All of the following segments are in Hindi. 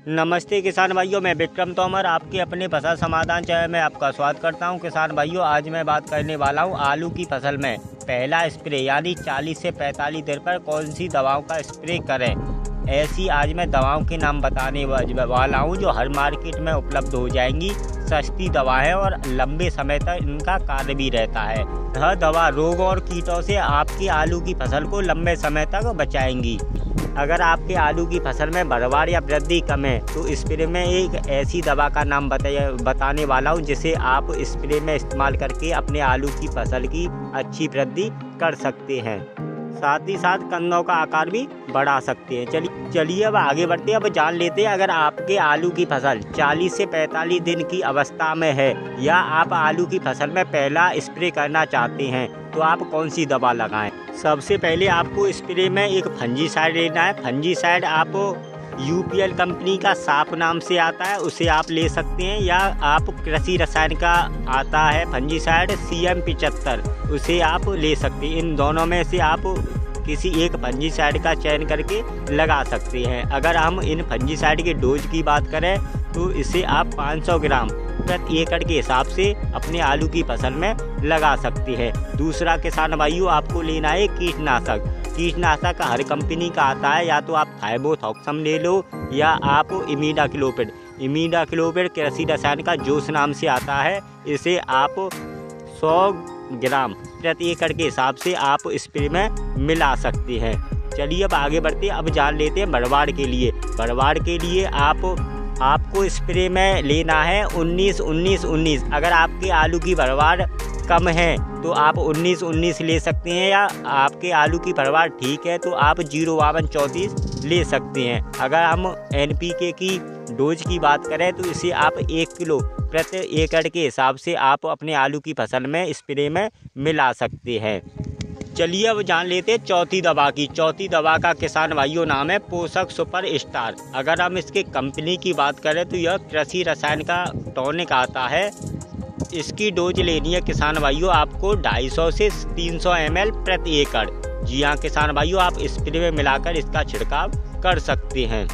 नमस्ते किसान भाइयों, मैं विक्रम तोमर आपके अपने फसल समाधान चैनल में आपका स्वागत करता हूं। किसान भाइयों, आज मैं बात करने वाला हूं आलू की फसल में पहला स्प्रे यानी 40 से 45 दिन पर कौन सी दवाओं का स्प्रे करें। ऐसी आज मैं दवाओं के नाम बताने वाला हूं जो हर मार्केट में उपलब्ध हो जाएंगी। सस्ती दवा है और लंबे समय तक इनका कार्य भी रहता है। यह दवा रोग और कीटों से आपकी आलू की फसल को लंबे समय तक बचाएंगी। अगर आपके आलू की फसल में भरवार या वृद्धि कम है तो स्प्रे में एक ऐसी दवा का नाम बताने वाला हूं जिसे आप स्प्रे में इस्तेमाल करके अपने आलू की फसल की अच्छी वृद्धि कर सकते हैं, साथ ही साथ कंदों का आकार भी बढ़ा सकते हैं। चलिए अब आगे बढ़ते हैं। अब जान लेते हैं, अगर आपके आलू की फसल 40 से 45 दिन की अवस्था में है या आप आलू की फसल में पहला स्प्रे करना चाहते हैं तो आप कौन सी दवा लगाएं। सबसे पहले आपको स्प्रे में एक फंजीसाइड लेना है। फंजीसाइड आप यूपीएल कंपनी का साप नाम से आता है, उसे आप ले सकते हैं, या आप कृषि रसायन का आता है फंजीसाइड CM75, उसे आप ले सकते हैं। इन दोनों में से आप किसी एक फंजीसाइड का चयन करके लगा सकते हैं। अगर हम इन फंजीसाइड के डोज की बात करें तो इसे आप 500 ग्राम प्रति एकड़ के हिसाब से अपने आलू की फसल में लगा सकते हैं। दूसरा किसान भाइयों, आपको लेना है कीटनाशक। कीटनाशक हर कंपनी का आता है, या तो आप थाइबोथॉक्सम ले लो या आप इमिडाक्लोपिड। इमिडाक्लोपिड कृषि रसायन का जोश नाम से आता है, इसे आप 100 ग्राम प्रति एकड़ के हिसाब से आप स्प्रे में मिला सकते हैं। चलिए अब आगे बढ़ते हैं। अब जान लेते हैं भरवाड़ के लिए। भरवाड़ के लिए आपको स्प्रे में लेना है 19-19-19। अगर आपके आलू की भरवाड़ कम है तो आप 19-19 ले सकते हैं, या आपके आलू की भरवाड़ ठीक है तो आप 052-34 ले सकते हैं। अगर हम NPK की डोज की बात करें तो इसे आप 1 किलो प्रति एकड़ के हिसाब से आप अपने आलू की फसल में स्प्रे में मिला सकते हैं। चलिए अब जान लेते हैं चौथी दवा की। चौथी दवा का किसान भाइयों नाम है पोषक सुपर स्टार। अगर हम इसके कंपनी की बात करें तो यह कृषि रसायन का टॉनिक आता है। इसकी डोज लेनी है किसान भाइयों आपको 250 से 300 ml प्रति एकड़। जी हाँ किसान भाइयों, आप स्प्रे में मिलाकर इसका छिड़काव कर सकते हैं।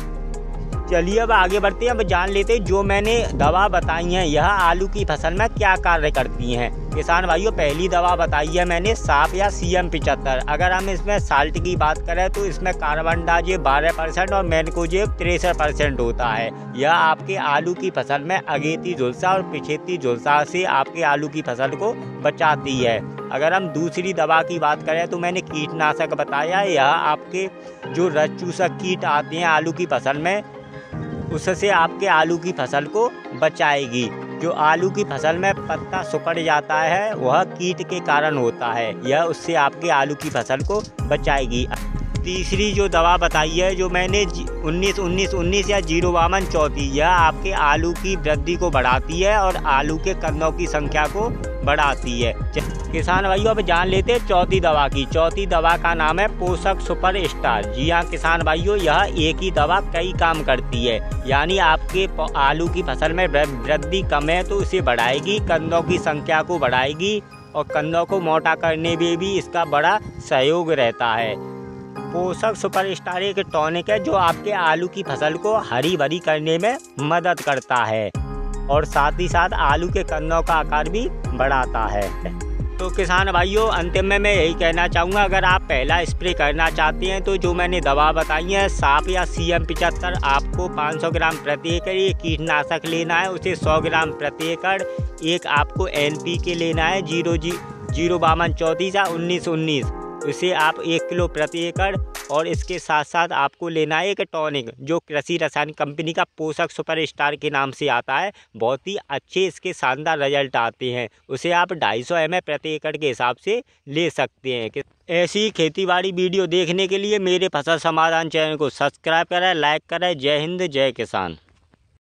चलिए अब आगे बढ़ते हैं। अब जान लेते हैं जो मैंने दवा बताई है यह आलू की फसल में क्या कार्य करती हैं। किसान भाइयों, पहली दवा बताई है मैंने साप या CM75। अगर हम इसमें साल्ट की बात करें तो इसमें कार्बनडाजिब 12% और मैनकोजेब 63% होता है। यह आपके आलू की फसल में अगेती झुलसा और पिछेती झुलसा से आपके आलू की फसल को बचाती है। अगर हम दूसरी दवा की बात करें तो मैंने कीटनाशक बताया, यह आपके जो रस चूसक कीट आते हैं आलू की फसल में उससे आपके आलू की फसल को बचाएगी। जो आलू की फसल में पत्ता सिकुड़ जाता है वह कीट के कारण होता है, यह उससे आपके आलू की फसल को बचाएगी। तीसरी जो दवा बताई है जो मैंने 19-19-19 या 052-34, यह आपके आलू की वृद्धि को बढ़ाती है और आलू के कंदों की संख्या को बढ़ाती है। किसान भाइयों, अब जान लेते हैं चौथी दवा की। चौथी दवा का नाम है पोषक सुपर स्टार। जी हाँ किसान भाइयों, यह एक ही दवा कई काम करती है, यानी आपके आलू की फसल में वृद्धि कम है तो इसे बढ़ाएगी, कंदों की संख्या को बढ़ाएगी और कंदों को मोटा करने में भी इसका बड़ा सहयोग रहता है। पोषक सुपर स्टार एक टॉनिक है जो आपके आलू की फसल को हरी भरी करने में मदद करता है और साथ ही साथ आलू के कंदों का आकार भी बढ़ाता है। तो किसान भाइयों, अंतिम में मैं यही कहना चाहूँगा, अगर आप पहला स्प्रे करना चाहते हैं तो जो मैंने दवा बताई है साप या CM75, आपको 500 ग्राम प्रति एकड़ ये कीटनाशक लेना है, उसे 100 ग्राम प्रति एकड़। एक आपको NPK लेना है 052-34 या 19-19, इसे आप 1 किलो प्रति एकड़। और इसके साथ साथ आपको लेना है एक टॉनिक जो कृषि रसायन कंपनी का पोषक सुपर स्टार के नाम से आता है। बहुत ही अच्छे इसके शानदार रिजल्ट आते हैं, उसे आप 250 ml प्रति एकड़ के हिसाब से ले सकते हैं। ऐसी खेतीबाड़ी वीडियो देखने के लिए मेरे फसल समाधान चैनल को सब्सक्राइब करें, लाइक करें। जय हिंद, जय किसान।